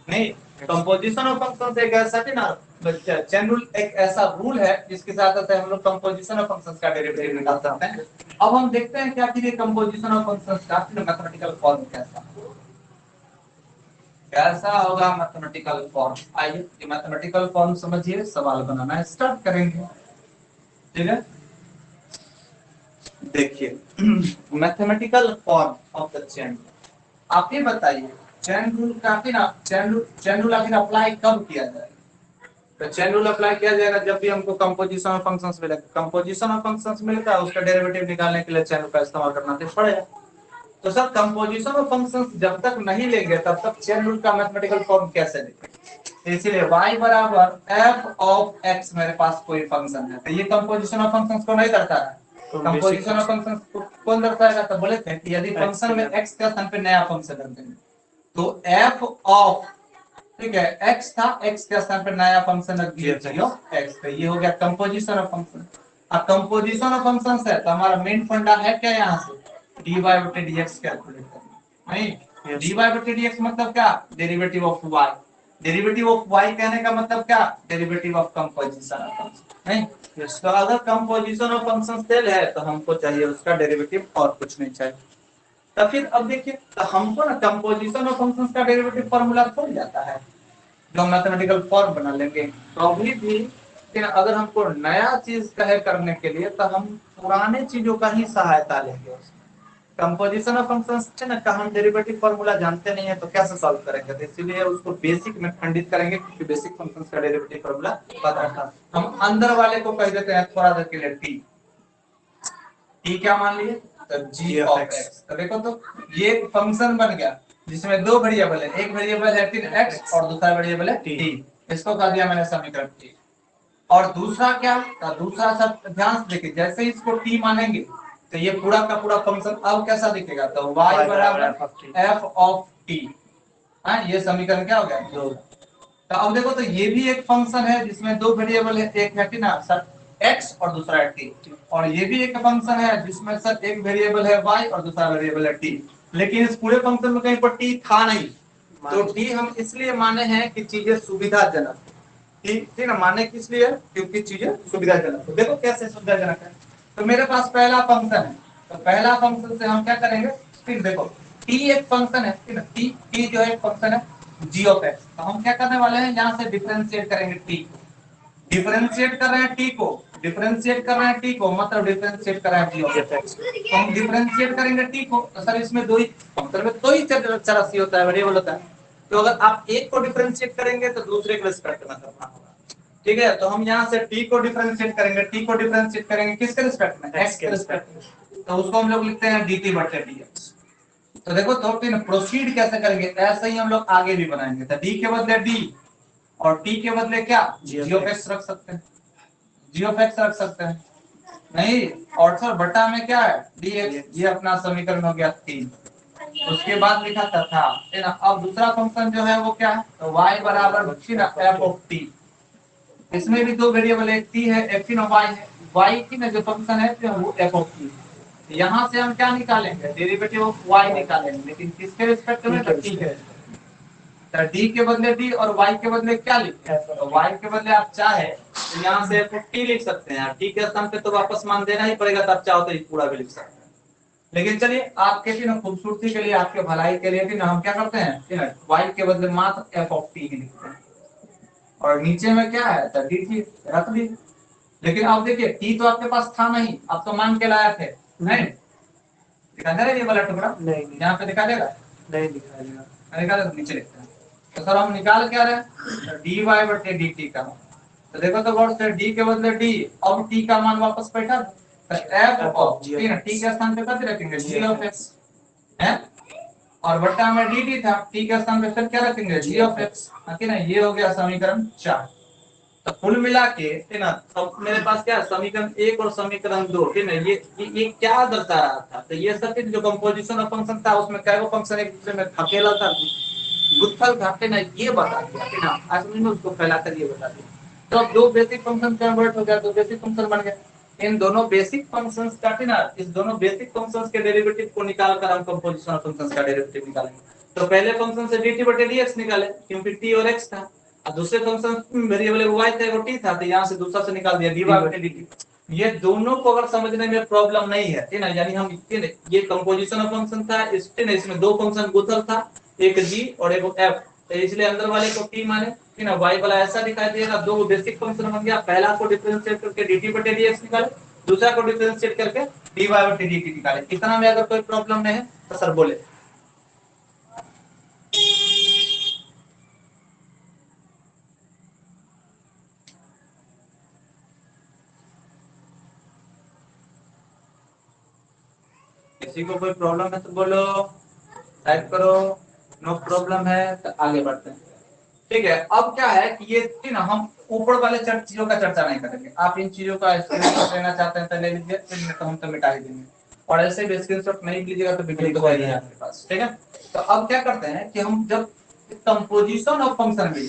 नहीं, कंपोजिशन ऑफ फंक्शंस एक ऐसा कि ना चेन रूल एक ऐसा रूल है जिसकी सहायता से हम लोग कंपोजिशन ऑफ फंक्शंस का डेरिवेटिव निकाल सकते हैं। अब हम देखते हैं कि आखिर ये कंपोजिशन ऑफ फंक्शंस का मैथमेटिकल फॉर्म कैसा कैसा होगा, मैथमेटिकल फॉर्म। आइए मैथमेटिकल फॉर्म समझिए, सवाल बनाना स्टार्ट करेंगे, ठीक है। देखिए mathematical form of the chain, आप ये बताइए चेन रूल काफी ना, चेन रूल आखिर अप्लाई कब किया जाए, तो चेन रूल अप्लाई किया जाएगा जब भी हमको कंपोजिशन ऑफ फंक्शंस मिलेगा। कंपोजिशन ऑफ फंक्शंस मिलता है उसका डेरिवेटिव निकालने के लिए चेन रूल का इस्तेमाल करना पड़ेगा। तो सर कंपोजिशन ऑफ फंक्शंस जब तक नहीं लेंगे तब तक चेन रूल का मैथमेटिकल फॉर्म कैसे लिखेंगे, इसलिए y बराबर f ऑफ x मेरे पास कोई फंक्शन है, तो ये कंपोजिशन ऑफ फंक्शंस को नहीं दर्शाता है। कंपोजिशन ऑफ फंक्शंस को कौन दर्शाएगा, तो बोले थे कि यदि फंक्शन में x के स्थान पे नया फंक्शन रख देंगे तो f ऑफ, ठीक है, x था, x के स्थान पे नया फंक्शन रख दिया x, तो ये हो गया कंपोजिशन ऑफ फंक्शन। अब कंपोजिशन ऑफ फंक्शंस है तो हमारा मेन फंडा है क्या, यहाँ से dy बटे dx कैलकुलेट करना, नहीं dy बटे dx मतलब क्या, derivative of y, derivative of y कहने का मतलब क्या, derivative of composition of function, नहीं तो अगर कंपोजिशन ऑफ फंक्शंस तेल है तो हमको चाहिए उसका डेरिवेटिव और कुछ नहीं चाहिए। तो फिर अब देखिए, तो हमको ना कंपोजिशन ऑफ फंक्शंस का डेरिवेटिव फार्मूला खुल जाता है जो मैथमेटिकल फॉर्म बना लेंगे। तो अभी भी फिर अगर हमको नया चीज कहे करने के लिए तो हम पुराने चीजों का ही सहायता लेंगे उसमें। कंपोजिशन ऑफ फंक्शंस है ना का हम डेरिवेटिव फार्मूला जानते नहीं है तो कैसे सॉल्व करेंगे, तो इसीलिए उसको बेसिक में खंडित करेंगे क्योंकि बेसिक फंक्शंस का डेरिवेटिव फार्मूला पता था। हम अंदर वाले को कह देते हैं थोड़ा देर के लिए टी। टी क्या मान लिए, तो जी ऑफ एक्स। तो देखो तो ये फंक्शन बन गया जिसमें दो वेरिएबल है, एक वेरिएबल है एक्स और दूसरा वेरिएबल है टी। इसको कह दिया मैंने समीकरण टी। और दूसरा क्या, तो दूसरा सब ध्यान से देखिए, जैसे इसको टी मानेंगे तो ये पूरा का पूरा फंक्शन अब कैसा दिखेगा, तो y बराबर f ऑफ t। हाँ, ये समीकरण क्या हो गया, दो। तो अब देखो तो ये भी एक फंक्शन है जिसमें दो वेरिएबल है, एक है ना सर x और दूसरा है t। और ये भी एक फंक्शन है जिसमें सर एक वेरिएबल है y और दूसरा वेरिएबल है t। लेकिन इस पूरे फंक्शन में कहीं पर t था नहीं, तो t हम इसलिए माने हैं कि चीजें सुविधाजनक। ठीक है ना, माने किस लिए, क्योंकि चीजें सुविधाजनक। तो देखो कैसे सुविधाजनक है। तो मेरे पास पहला फंक्शन है, तो पहला फंक्शन से हम क्या करेंगे, फिर देखो t एक फंक्शन है, ठीक है, t जो है एक फंक्शन है g ऑफ x। तो हम क्या करने वाले हैं, यहाँ से डिफरेंशिएट करेंगे t को। डिफरेंशिएट कर रहे हैं t को, डिफरेंशिएट कर रहे हैं t को, मतलब डिफरेंशिएट कर रहे हैं g ऑफ x। तो हम डिफरेंशिएट करेंगे t को, तो सर इसमें दो ही फंक्शन में दो ही चरराशि होता है, वेरिएबल होता है। तो अगर आप एक को डिफरेंशिएट करेंगे तो दूसरे के रिस्पेक्ट में करना होगा। ठीक है, तो हम यहाँ से t को डिफरेंशिएट करेंगे, t को डिफरेंशिएट करेंगे किसके रिस्पेक्ट में, x के रिस्पेक्ट में। तो उसको हम लोग लिखते हैं dt बटे dx। तो देखो तो फिर प्रोसीड कैसे करेंगे, ऐसे ही हम लोग आगे भी बनाएंगे। तो d के बदले d और t के बदले क्या, g ऑफ x रख सकते हैं, g ऑफ x रख सकते हैं नहीं। और सर बटा में क्या है dx, ये अपना समीकरण हो गया 3। उसके बाद लिखा था ना, अब दूसरा फंक्शन जो है वो क्या है, तो y बराबर f ऑफ t। इसमें भी दो वेरिएबल है, एक t है, एक t y है। y की ना जो फंक्शन है तो वो f ऑफ t। यहाँ से हम क्या निकालेंगे, डेरिवेटिव ऑफ y निकालेंगे, लेकिन किसके रिस्पेक्ट में, तो t के। तो d के बदले d और y के बदले क्या लिखें, तो y के बदले आप चाहे तो यहाँ से f ऑफ t लिख सकते हैं। t के स्थान पे तो वापस मान देना ही पड़ेगा, तो आप चाहो तो पूरा भी लिख सकते हैं। लेकिन चलिए आपके ना खूबसूरती के लिए, आपके भलाई के लिए ना हम क्या करते हैं, y के बदले मात्र f ऑफ t ही लिखते हैं। और नीचे में क्या है, तो dt रख दी। लेकिन अब देखिए t तो आपके पास था नहीं, आप तो मान के लाए थे नहीं, दिखा दे रहा है ये वाला टुकड़ा, नहीं यहाँ पे दिखा देगा, नहीं दिखा देगा, निकाले तो नीचे लिखते हैं। तो सर हम निकाल क्या रहे हैं, dy बटे dt का। तो देखो तो गौर से d के बदले d, अब t का मान वापस बैठा, तो f ऑफ t ना, t के स्थान पे कब रखेंगे, g ऑफ x है, और बट्टा में dt था, t के स्थान पे फिर क्या रखेंगे, g ऑफ x। ठीक है ना, ये हो गया समीकरण 4। तो कुल मिला के है ना, अब मेरे पास क्या है, समीकरण 1 और समीकरण 2, ठीक है ना, ये क्या दर्शा रहा था, तो ये सब जो कंपोजिशन ऑफ फंक्शन था उसमें क्या वो फंक्शन एक दूसरे में अकेला था, गुत्थल था, ठीक है ना, ये बता दिया, ठीक है ना, आज में उसको फैलाकर ये बता दिया। तो अब दो बेसिक फंक्शन कन्वर्ट हो गया, दो बेसिक फंक्शन बन गए। इन दोनों बेसिक फंक्शंस का, ठीक ना, इस दोनों बेसिक फंक्शंस के डेरिवेटिव को निकालकर हम कंपोजिशन ऑफ फंक्शंस का डेरिवेटिव निकालेंगे। तो पहले फंक्शन से dt बटे dx निकाले क्योंकि t और x था, और दूसरे फंक्शन वेरिएबल y था और t था, तो यहाँ से दूसरा से निकाल दिया dy बटे dt। ये दोनों को अगर समझने में प्रॉब्लम नहीं है, ठीक ना, यानी हम ये कंपोजिशन ऑफ फंक्शन था, इसमें दो फंक्शन गुथल था, एक g और एक f, तो इसलिए अंदर वाले को t माने, ठीक ना, y वाला ऐसा दिखाई देगा। दो बेसिक फंक्शन बन गया, पहला को डिफरेंशिएट करके dt बटे dx निकाले, दूसरा को डिफरेंशिएट करके dy बटे dt निकाले। इतना में अगर कोई प्रॉब्लम नहीं है तो सर बोले। किसी को कोई प्रॉब्लम है तो बोलो, टाइप करो, नो प्रॉब्लम है तो आगे बढ़ते हैं। ठीक है, अब क्या है कि ये ना हम ऊपर वाले चीजों का चर्चा नहीं करेंगे। आप इन चीजों का स्क्रीनशॉट लेना चाहते हैं तो ले लीजिए, फिर तो हम तो मिटा ही देंगे। और ऐसे भी स्क्रीनशॉट नहीं लीजिएगा तो वीडियो तो है आपके पास, ठीक है। तो अब क्या करते हैं कि हम जब कंपोजिशन ऑफ फंक्शन मिले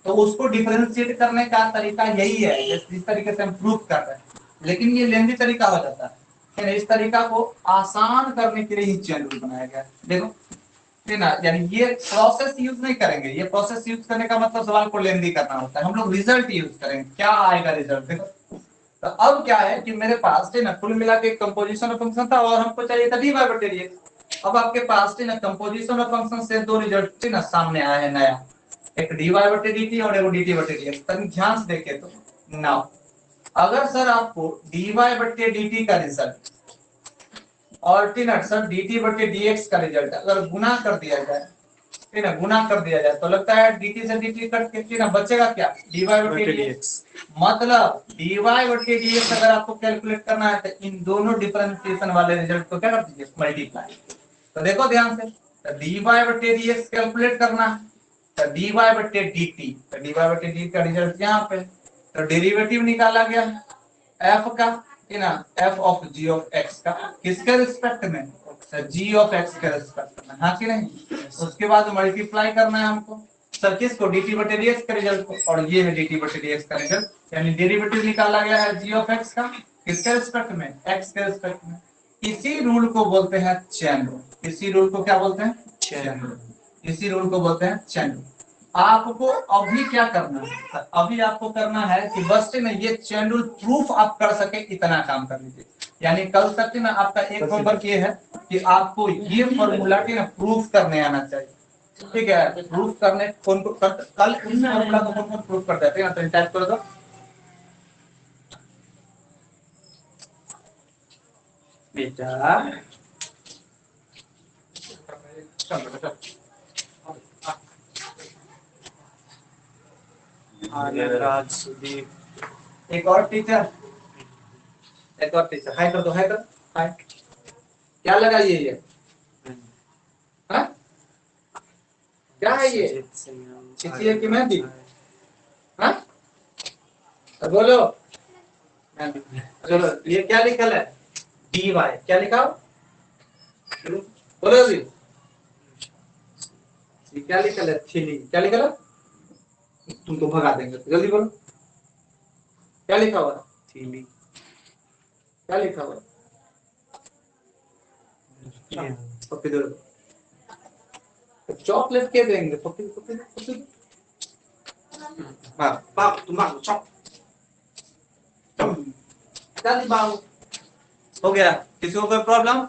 तो उसको डिफरेंशिएट करने का तरीका यही है जिस तरीके से हम प्रूव कर रहे हैं, लेकिन ये लेंदी तरीका हो जाता है। इस तरीका को आसान करने के लिए ही चैन रूल बनाया गया। देखो ना, यानी ये प्रोसेस यूज नहीं करेंगे, ये प्रोसेस यूज करने का मतलब सवाल को लेंदी करना होता है। हम लोग रिजल्ट यूज करेंगे, क्या आएगा रिजल्ट। देखो तो अब क्या है कि मेरे पास ना कुल मिला के कंपोजिशन ऑफ फंक्शन था और हमको चाहिए था dy बटे dx। अब आपके पास ना कंपोजिशन ऑफ फंक्शन से दो रिजल्ट ना सामने आया है नया, एक dy बटे dt और एक dt बटे dx। तनी ध्यान से देखे तो नाउ, अगर सर आपको dy बटे dt का रिजल्ट ऑल्टरनेट सर dt बटे dx का रिजल्ट अगर गुना कर दिया जाए, ठीक है, गुना कर दिया जाए तो लगता है dt से dt कट के ना बचेगा क्या, dy बटे dx। मतलब dy बटे dx अगर आपको कैलकुलेट करना है तो इन दोनों डिफरेंशिएशन वाले रिजल्ट को क्या कर दीजिए, मल्टीप्लाई। तो देखो ध्यान से, तो dy बटे dx कैलकुलेट करना है, तो dy बटे dt, तो dy बटे dt का रिजल्ट यहाँ पे, तो डेरिवेटिव निकाला गया f का, है ना, f of g of x का, किसके रिस्पेक्ट में, g ऑफ x के रिस्पेक्ट में, हाँ कि नहीं। उसके बाद मल्टीप्लाई करना है हमको सर किसको, dt बटे dx का रिजल्ट को, और ये है dt बटे dx का रिजल्ट, यानी डेरिवेटिव निकाला गया है g ऑफ x का, किसके रिस्पेक्ट में, x के रिस्पेक्ट में। इसी रूल को बोलते हैं चेन रूल। इसी रूल को क्या बोलते हैं, चेन रूल। इसी रूल को बोलते हैं चेन रूल। आपको अभी क्या करना है, अभी आपको करना है कि बस से ना ये चेन रूल प्रूफ आप कर सके इतना काम कर लीजिए। यानी कल तक ना आपका एक होमवर्क ये है कि आपको ये फॉर्मूला के ना प्रूफ करने आना चाहिए, ठीक है। प्रूफ करने कौन को कल इस फॉर्मूला को कौन प्रूफ कर देते हैं, तो टाइप करो तो बेटा, एक और टीचर, एक और टीचर, हाय कर दो, हाय कर, हाय। क्या लगाइए ये, हाँ क्या है ये, चिचिया की मेहंदी, हाँ बोलो, चलो ये क्या लिखल है, dy, क्या लिखा हो, बोलो अभी, ये क्या लिखल है, थिली, क्या लिखल है, तुमको भगा देंगे, जल्दी बोलो क्या लिखा हुआ, थिली, क्या लिखा हुआ, पप्पी दो, चॉकलेट के देंगे, पप्पी पप्पी पप्पी, हाँ बाप तुम मांगो चॉक, जल्दी बाबू, हो गया, किसी को कोई प्रॉब्लम,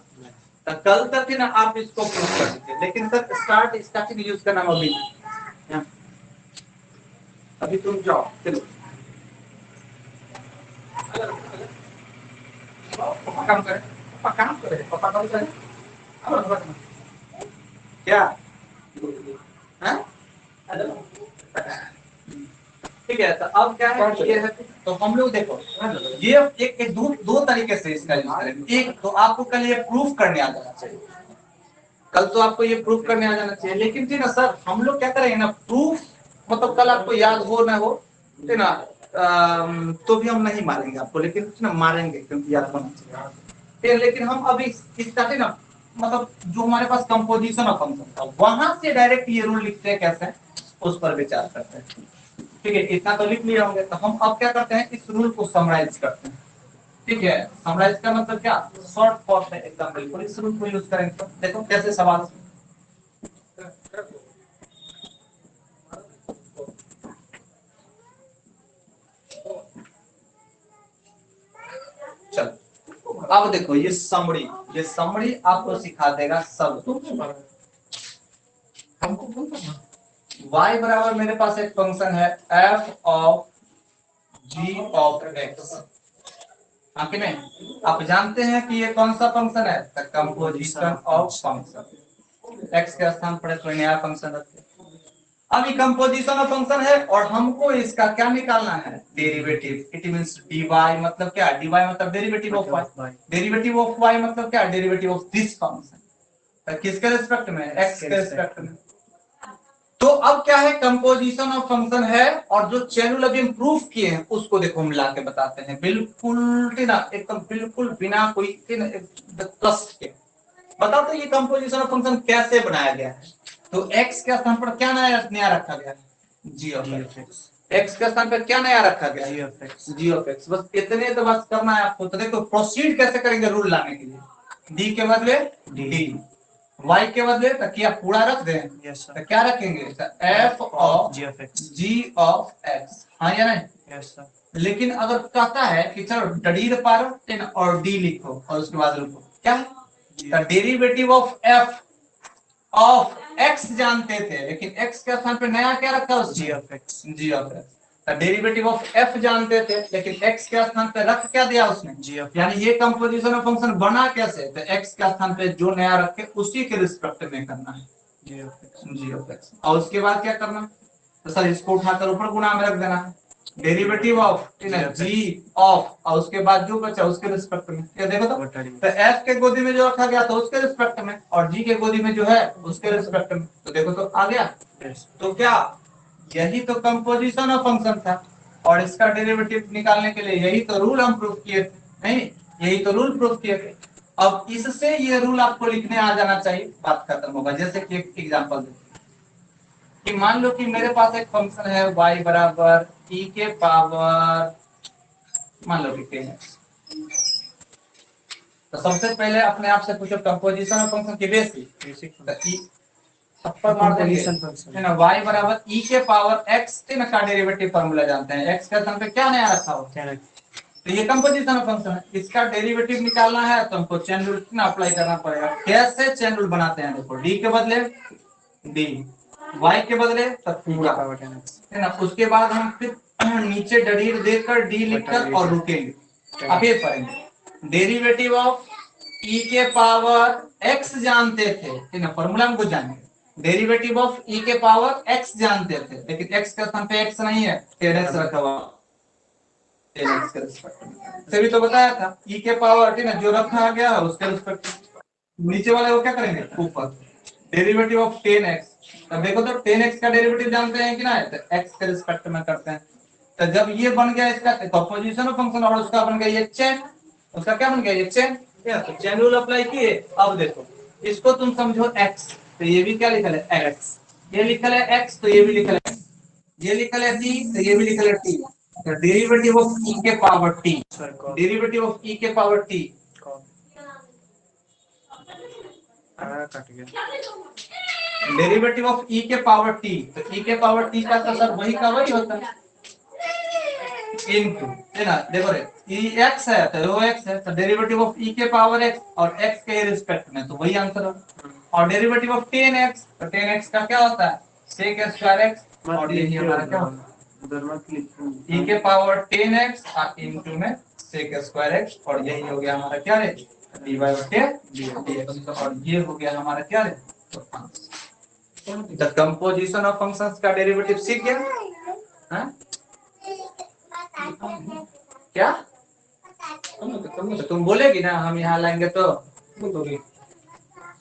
तो कल तक ना आप इसको प्रूव कर दीजिए, लेकिन सर स्टार्ट स्टार्टिंग यूज करना अभी नहीं, अभी तुम जाओ, चलो पापा काम करे, पापा काम करे, पापा काम करे, क्या, हाँ ठीक है। तो अब क्या है, ये है, तो हम लोग देखो ये एक दो तरीके से इसका यूज करेंगे। एक तो आपको कल ये प्रूफ करने आ जाना चाहिए, कल तो आपको ये प्रूफ करने आ जाना चाहिए, लेकिन थी ना सर हम लोग क्या करेंगे ना प्रूफ, मतलब कल आपको याद हो ना हो, है ना, तो भी हम नहीं मारेंगे आपको, लेकिन ना मारेंगे क्योंकि याद होना चाहिए। लेकिन हम अभी इसका ना मतलब जो हमारे पास कंपोजिशन ऑफ फंक्शन था वहां से डायरेक्ट ये रूल लिखते हैं कैसे, उस पर विचार करते हैं। ठीक है, इतना तो लिख लिए होंगे, तो हम अब क्या करते हैं, इस रूल को समराइज करते हैं। ठीक है, समराइज का मतलब क्या, शॉर्ट फॉर्म में एकदम बिल्कुल इस रूल को यूज करेंगे। तो देखो कैसे सवाल, चलो अब देखो ये समरी आपको सिखा देगा सब कुछ। y बराबर मेरे पास एक फंक्शन है f of g of x, हाँ कि नहीं। आप जानते हैं कि ये कौन सा फंक्शन है, कंपोजिशन ऑफ फंक्शन, x के स्थान पर कोई नया फंक्शन रखते हैं। अब ये कंपोजिशन ऑफ फंक्शन है और हमको इसका क्या निकालना है, डेरिवेटिव। इट मींस dy मतलब क्या, dy मतलब derivative of y, derivative of y मतलब क्या, डेरिवेटिव ऑफ दिस फंक्शन, किसके रिस्पेक्ट में, x के रिस्पेक्ट में। तो अब क्या है, कंपोजिशन ऑफ फंक्शन है, और जो चैनल अभी हम प्रूफ किए हैं उसको देखो हम लाके बताते हैं बिल्कुल ना, एकदम बिल्कुल बिना कोई कष्ट के बताओ तो ये कंपोजिशन ऑफ फंक्शन कैसे बनाया गया है। तो x के स्थान पर क्या नया रखा गया है, g ऑफ x। x के स्थान पर क्या नया रखा गया है, g ऑफ x। बस इतने तो बस करना है आपको। तो देखो प्रोसीड कैसे करेंगे रूल लाने के लिए, d के बदले d, y के बदले तो क्या पूरा रख दें, तो क्या रखेंगे, तो f of g of x, हाँ या नहीं, yes, लेकिन अगर कहता है कि चलो डीर पर और d लिखो और उसके बाद लिखो क्या, derivative of f of x जानते थे, लेकिन x के स्थान पे नया क्या रखा, g of x, derivative of F जानते थे, लेकिन एक्स के स्थान पे रख क्या दिया उसने, यानी ये कंपोजिशन ऑफ फंक्शन बना कैसे, तो एक्स के स्थान पे जो नया रखे उसी के रिस्पेक्ट में करना है जी ऑफ एक्स। और उसके बाद क्या करना, तो सर इसको उठाकर ऊपर गुणा में रख देना है, डेरिवेटिव ऑफ जी ऑफ, और उसके बाद जो बचा उसके रिस्पेक्ट में, क्या देखो तो एफ के गोदी में जो रखा गया तो उसके रिस्पेक्ट में, और जी के गोदी में जो है उसके रिस्पेक्ट में, तो देखो तो आ गया। तो क्या यही तो कंपोजिशन ऑफ फंक्शन था, और इसका डेरिवेटिव निकालने के लिए यही तो रूल हम प्रूफ किए थे, नहीं यही तो रूल प्रूफ किए थे। अब इससे ये रूल आपको लिखने आ जाना चाहिए, बात खत्म होगा। जैसे कि एक एग्जांपल देते कि मान लो कि मेरे पास एक फंक्शन है y बराबर e के पावर मान लो कि 10x। तो सबसे पहले अपने आप से पूछो कंपोजिशन ऑफ फंक्शन की बेसिक थप्पड़ मार देंगे है ना, y बराबर e के पावर x का डेरिवेटिव फार्मूला जानते हैं, x के स्थान पे क्या नया रखा हो, तो ये कंपोजिशन ऑफ फंक्शन है, इसका डेरिवेटिव निकालना है तो हमको चेन रूल ना अप्लाई करना पड़ेगा। कैसे चेन रूल बनाते हैं, देखो d के बदले d, y के बदले तो पूरा है ना, उसके बाद हम फिर नीचे डरीर देकर d लिखकर और रुकेंगे। अब ये पढ़ेंगे डेरिवेटिव ऑफ e के पावर x जानते थे, है ना, फॉर्मूला हमको जानेंगे। डेरिवेटिव ऑफ e के पावर x जानते थे, लेकिन x के स्थान पे x नहीं है, 10x रखा हुआ, 10x के रिस्पेक्ट में से भी तो बताया था e के पावर है ना जो रखा गया है उसके रिस्पेक्ट में। नीचे वाले को क्या करेंगे, ऊपर डेरिवेटिव ऑफ 10x, तो देखो तो 10x का डेरिवेटिव जानते हैं कि ना, तो x के रिस्पेक्ट में करते हैं। तो जब ये बन गया इसका कंपोजिशन ऑफ फंक्शन और उसका बन गया ये चेन, उसका क्या बन गया ये चेन, तो चेन रूल अप्लाई किए। अब देखो इसको तुम समझो x, तो ये भी क्या लिखल है x, ये लिखल है x तो ये भी लिखल है, ये लिखल है t तो ये भी लिखल है t। तो डेरिवेटिव ऑफ e के power t, derivative of e के पावर t कट गया, डेरिवेटिव ऑफ e के पावर t, तो e के पावर t का सर वही का वही होता है इनटू, है ना, देखो रे e x है तो वो x है, तो डेरिवेटिव ऑफ e के पावर x और x के रिस्पेक्ट में, तो वही आंसर होगा। और डेरिवेटिव ऑफ 10x, तो 10x का क्या होता है sec स्क्वायर x, और यही हमारा क्या होगा e के पावर 10x इनटू में sec स्क्वायर x, और यही हो गया हमारा क्या रे dy बटे dx, और ये हो गया हमारा क्या रे द कंपोजिशन ऑफ फंक्शंस का डेरिवेटिव सीख गया हाँ? क्या तुम बोलेगी ना, हम यहाँ लाएंगे तो बोलोगी,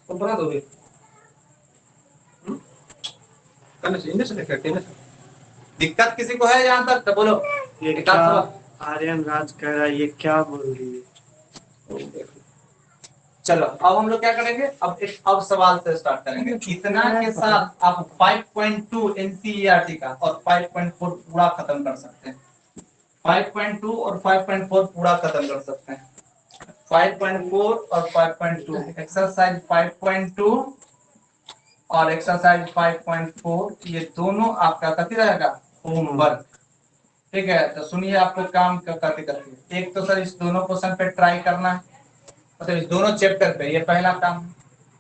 तुम बना दोगे दिक्कत किसी को है यहाँ तक तो बोलो। ये क्या आर्यन राज कह रहा है, ये क्या बोल रही है। चलो अब हम लोग क्या करेंगे, अब सवाल से स्टार्ट करेंगे। इतना के साथ आप 5.2 एनसीईआरटी का और 5.4 पूरा खत्म कर सकते हैं, 5.2 और 5.4 पूरा खत्म कर सकते हैं। 5.4 और 5.2 एक्सरसाइज 5.2 और एक्सरसाइज 5.4 ये दोनों आपका कथी रहेगा होमवर्क, ठीक है। तो सुनिए आपको काम करते करते, एक तो सर इस दोनों क्वेश्चन पे ट्राई करना है, मतलब इस दोनों चैप्टर पे, ये पहला काम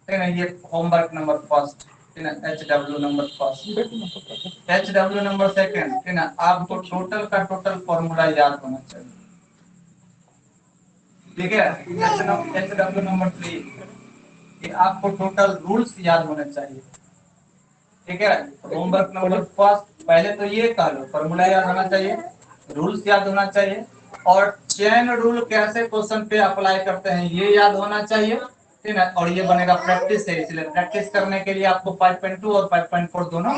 है ना, ये होमवर्क नंबर फर्स्ट है ना, HW number first, HW number second है ना, आपको टोटल का टोटल फॉर्मूला याद होना चाहिए, ठीक है। HW नंबर 3 ये आपको टोटल रूल्स याद होने चाहिए, ठीक है। होमवर्क नंबर फर्स्ट पहले तो ये कर लो, फॉर्मूला याद होना चाहिए, रूल्स याद होना चाहिए, और चेन रूल कैसे क्वेश्चन पे अप्लाई करते हैं ये याद होना चाहिए, ठीक है। और ये बनेगा प्रैक्टिस है, इसलिए प्रैक्टिस करने के लिए आपको 5.2 और 5.4 दोनों